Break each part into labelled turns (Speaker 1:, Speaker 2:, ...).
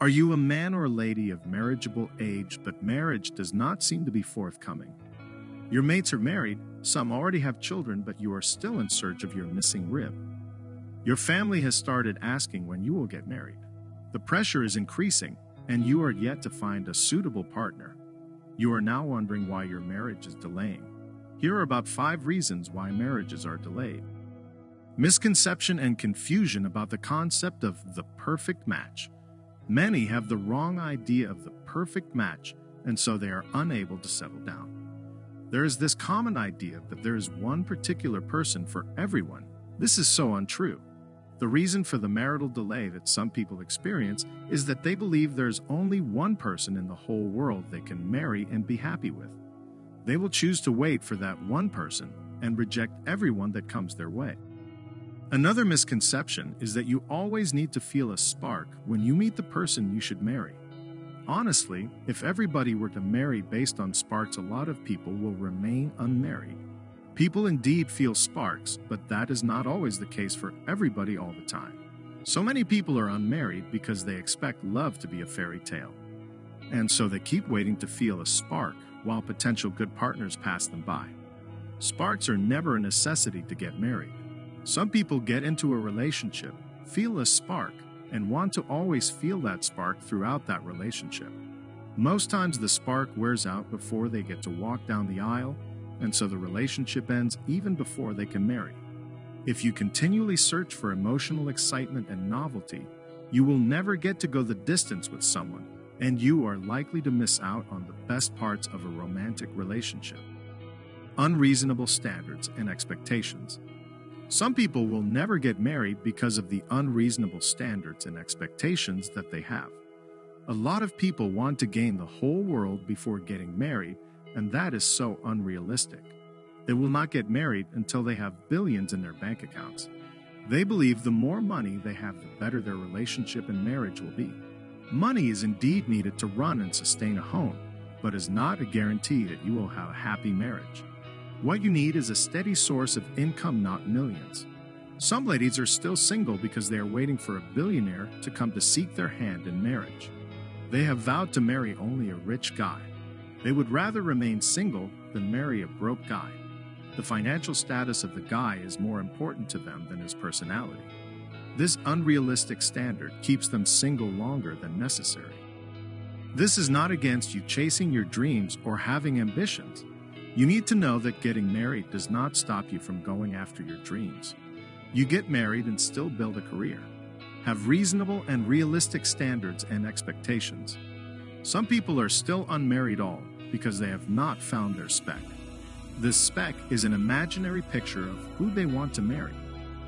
Speaker 1: Are you a man or lady of marriageable age, but marriage does not seem to be forthcoming? Your mates are married, some already have children, but you are still in search of your missing rib. Your family has started asking when you will get married. The pressure is increasing, and you are yet to find a suitable partner. You are now wondering why your marriage is delaying. Here are about 5 reasons why marriages are delayed. Misconception and confusion about the concept of the perfect match. Many have the wrong idea of the perfect match, and so they are unable to settle down. There is this common idea that there is one particular person for everyone. This is so untrue. The reason for the marital delay that some people experience is that they believe there's only one person in the whole world they can marry and be happy with. They will choose to wait for that one person and reject everyone that comes their way. Another misconception is that you always need to feel a spark when you meet the person you should marry. Honestly, if everybody were to marry based on sparks, a lot of people will remain unmarried. People indeed feel sparks, but that is not always the case for everybody all the time. So many people are unmarried because they expect love to be a fairy tale. And so they keep waiting to feel a spark while potential good partners pass them by. Sparks are never a necessity to get married. Some people get into a relationship, feel a spark, and want to always feel that spark throughout that relationship. Most times the spark wears out before they get to walk down the aisle, and so the relationship ends even before they can marry. If you continually search for emotional excitement and novelty, you will never get to go the distance with someone, and you are likely to miss out on the best parts of a romantic relationship. Unreasonable standards and expectations. Some people will never get married because of the unreasonable standards and expectations that they have. A lot of people want to gain the whole world before getting married, and that is so unrealistic. They will not get married until they have billions in their bank accounts. They believe the more money they have, the better their relationship and marriage will be. Money is indeed needed to run and sustain a home, but is not a guarantee that you will have a happy marriage. What you need is a steady source of income, not millions. Some ladies are still single because they are waiting for a billionaire to come to seek their hand in marriage. They have vowed to marry only a rich guy. They would rather remain single than marry a broke guy. The financial status of the guy is more important to them than his personality. This unrealistic standard keeps them single longer than necessary. This is not against you chasing your dreams or having ambitions. You need to know that getting married does not stop you from going after your dreams. You get married and still build a career. Have reasonable and realistic standards and expectations. Some people are still unmarried all because they have not found their spec. This spec is an imaginary picture of who they want to marry.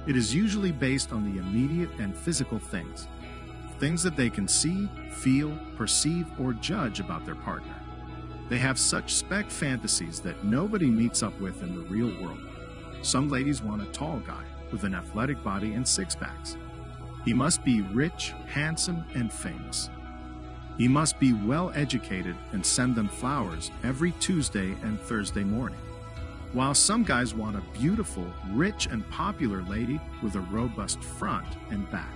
Speaker 1: It is usually based on the immediate and physical things that they can see, feel, perceive, or judge about their partner. They have such spec fantasies that nobody meets up with in the real world. Some ladies want a tall guy with an athletic body and six-packs. He must be rich, handsome, and famous. He must be well-educated and send them flowers every Tuesday and Thursday morning. While some guys want a beautiful, rich, and popular lady with a robust front and back.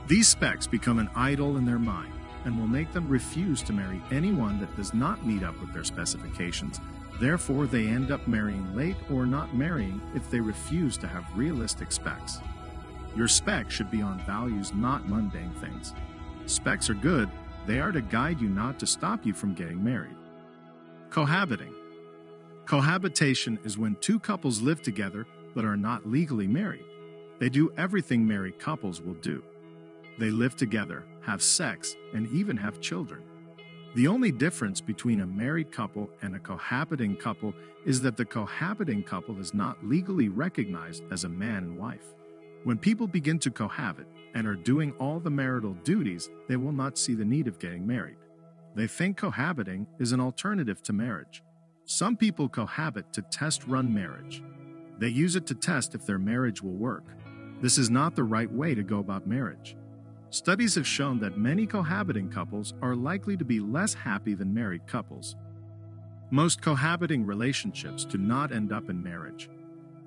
Speaker 1: These specs become an idol in their mind and will make them refuse to marry anyone that does not meet up with their specifications. Therefore, they end up marrying late or not marrying if they refuse to have realistic specs. Your spec should be on values, not mundane things. Specs are good. They are to guide you, not to stop you from getting married. Cohabiting. Cohabitation is when two couples live together but are not legally married. They do everything married couples will do. They live together, have sex, and even have children. The only difference between a married couple and a cohabiting couple is that the cohabiting couple is not legally recognized as a man and wife. When people begin to cohabit and are doing all the marital duties, they will not see the need of getting married. They think cohabiting is an alternative to marriage. Some people cohabit to test-run marriage. They use it to test if their marriage will work. This is not the right way to go about marriage. Studies have shown that many cohabiting couples are likely to be less happy than married couples. Most cohabiting relationships do not end up in marriage.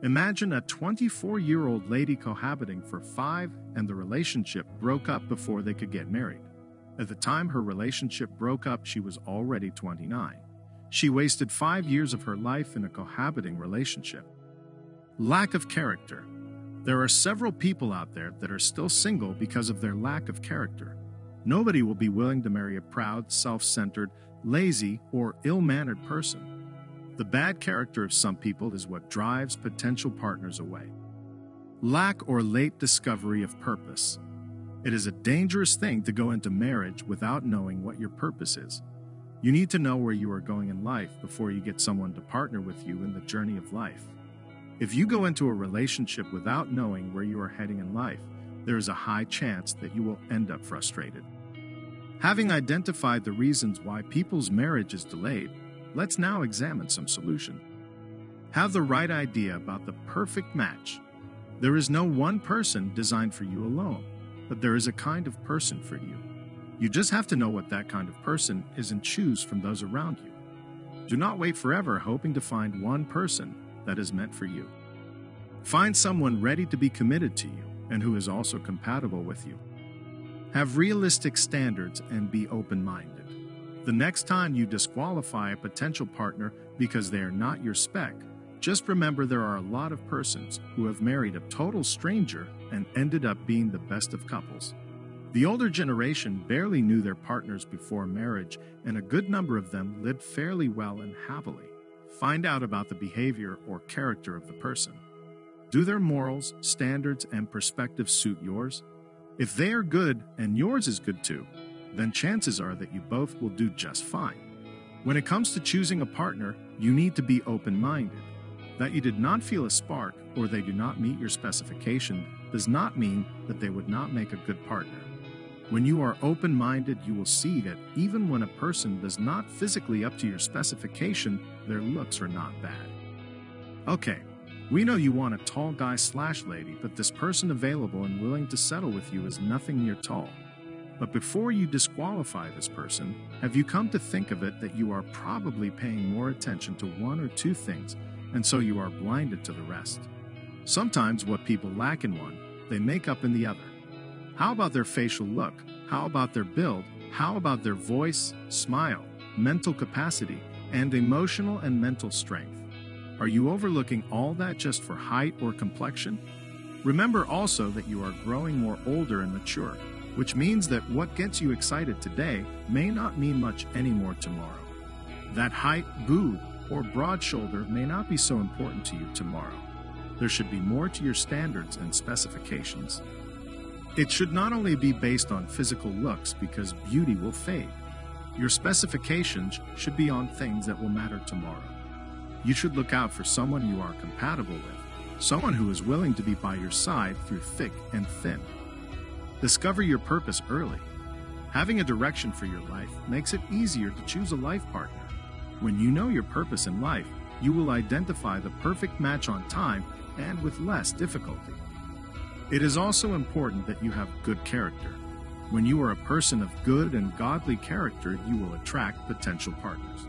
Speaker 1: Imagine a 24-year-old lady cohabiting for 5 and the relationship broke up before they could get married. At the time her relationship broke up, she was already 29. She wasted 5 years of her life in a cohabiting relationship. Lack of character. There are several people out there that are still single because of their lack of character. Nobody will be willing to marry a proud, self-centered, lazy, or ill-mannered person. The bad character of some people is what drives potential partners away. Lack or late discovery of purpose. It is a dangerous thing to go into marriage without knowing what your purpose is. You need to know where you are going in life before you get someone to partner with you in the journey of life. If you go into a relationship without knowing where you are heading in life, there is a high chance that you will end up frustrated. Having identified the reasons why people's marriage is delayed, let's now examine some solution. Have the right idea about the perfect match. There is no one person designed for you alone, but there is a kind of person for you. You just have to know what that kind of person is and choose from those around you. Do not wait forever hoping to find one person that is meant for you. Find someone ready to be committed to you and who is also compatible with you. Have realistic standards and be open-minded. The next time you disqualify a potential partner because they are not your spec, just remember there are a lot of persons who have married a total stranger and ended up being the best of couples. The older generation barely knew their partners before marriage, and a good number of them lived fairly well and happily. Find out about the behavior or character of the person. Do their morals, standards, and perspectives suit yours? If they are good and yours is good too, then chances are that you both will do just fine. When it comes to choosing a partner, you need to be open-minded. That you did not feel a spark or they do not meet your specification does not mean that they would not make a good partner. When you are open-minded, you will see that even when a person does not physically up to your specification, their looks are not bad. Okay, we know you want a tall guy/lady, but this person available and willing to settle with you is nothing near tall. But before you disqualify this person, have you come to think of it that you are probably paying more attention to one or two things, and so you are blinded to the rest? Sometimes what people lack in one, they make up in the other. How about their facial look? How about their build? How about their voice, smile, mental capacity, and emotional and mental strength? Are you overlooking all that just for height or complexion? Remember also that you are growing more older and mature, which means that what gets you excited today may not mean much anymore tomorrow. That height, boob, or broad shoulder may not be so important to you tomorrow. There should be more to your standards and specifications. It should not only be based on physical looks because beauty will fade. Your specifications should be on things that will matter tomorrow. You should look out for someone you are compatible with, someone who is willing to be by your side through thick and thin. Discover your purpose early. Having a direction for your life makes it easier to choose a life partner. When you know your purpose in life, you will identify the perfect match on time and with less difficulty. It is also important that you have good character. When you are a person of good and godly character, you will attract potential partners.